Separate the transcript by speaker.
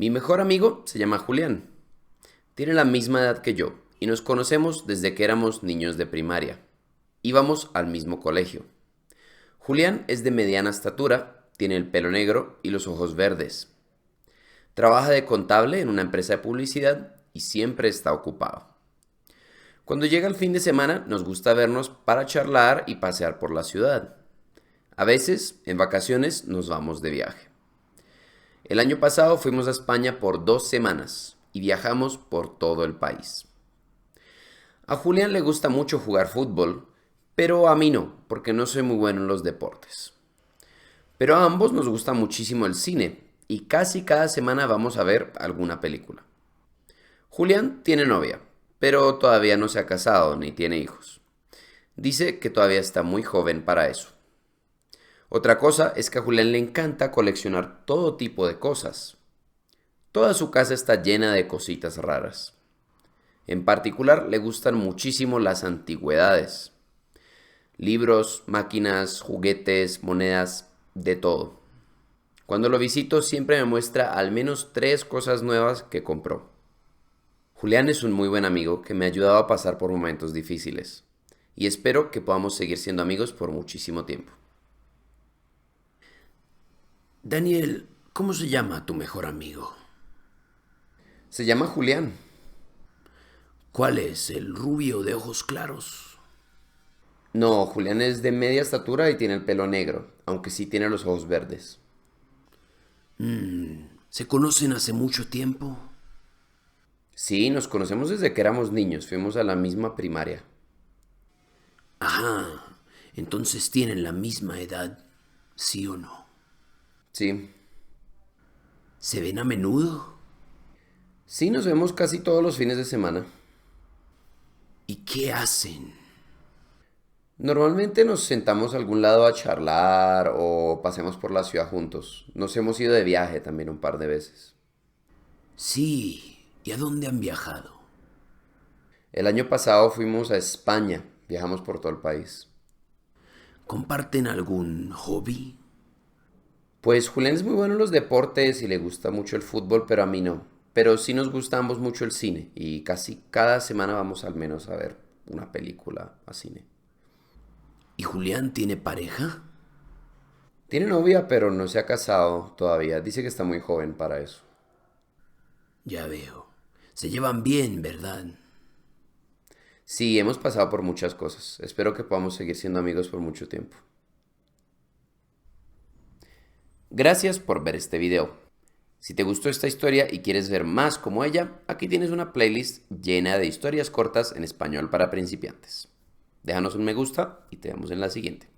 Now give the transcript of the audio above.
Speaker 1: Mi mejor amigo se llama Julián. Tiene la misma edad que yo y nos conocemos desde que éramos niños de primaria. Íbamos al mismo colegio. Julián es de mediana estatura, tiene el pelo negro y los ojos verdes. Trabaja de contable en una empresa de publicidad y siempre está ocupado. Cuando llega el fin de semana nos gusta vernos para charlar y pasear por la ciudad. A veces, en vacaciones, nos vamos de viaje. El año pasado fuimos a España por 2 semanas y viajamos por todo el país. A Julián le gusta mucho jugar fútbol, pero a mí no, porque no soy muy bueno en los deportes. Pero a ambos nos gusta muchísimo el cine y casi cada semana vamos a ver alguna película. Julián tiene novia, pero todavía no se ha casado ni tiene hijos. Dice que todavía está muy joven para eso. Otra cosa es que a Julián le encanta coleccionar todo tipo de cosas. Toda su casa está llena de cositas raras. En particular le gustan muchísimo las antigüedades. Libros, máquinas, juguetes, monedas, de todo. Cuando lo visito siempre me muestra al menos 3 cosas nuevas que compró. Julián es un muy buen amigo que me ha ayudado a pasar por momentos difíciles. Y espero que podamos seguir siendo amigos por muchísimo tiempo.
Speaker 2: Daniel, ¿cómo se llama tu mejor amigo?
Speaker 1: Se llama Julián.
Speaker 2: ¿Cuál es? ¿El rubio de ojos claros?
Speaker 1: No, Julián es de media estatura y tiene el pelo negro, aunque sí tiene los ojos verdes.
Speaker 2: ¿Se conocen hace mucho tiempo?
Speaker 1: Sí, nos conocemos desde que éramos niños, fuimos a la misma primaria.
Speaker 2: Ajá, entonces tienen la misma edad, ¿sí o no?
Speaker 1: Sí,
Speaker 2: ¿Se ven a menudo?
Speaker 1: sí, nos vemos casi todos los fines de semana.
Speaker 2: ¿Y qué hacen?
Speaker 1: Normalmente nos sentamos a algún lado a charlar o pasemos por la ciudad juntos. Nos hemos ido de viaje también un par de veces.
Speaker 2: Sí, ¿y a dónde han viajado?
Speaker 1: El año pasado fuimos a España, viajamos por todo el país.
Speaker 2: ¿Comparten algún hobby?
Speaker 1: Pues Julián es muy bueno en los deportes y le gusta mucho el fútbol, pero a mí no. Pero sí nos gusta ambos mucho el cine y casi cada semana vamos al menos a ver una película a cine.
Speaker 2: ¿Y Julián tiene pareja?
Speaker 1: Tiene novia, pero no se ha casado todavía. Dice que está muy joven para eso.
Speaker 2: Ya veo. Se llevan bien, ¿verdad?
Speaker 1: Sí, hemos pasado por muchas cosas. Espero que podamos seguir siendo amigos por mucho tiempo. Gracias por ver este video. Si te gustó esta historia y quieres ver más como ella, aquí tienes una playlist llena de historias cortas en español para principiantes. Déjanos un me gusta y te vemos en la siguiente.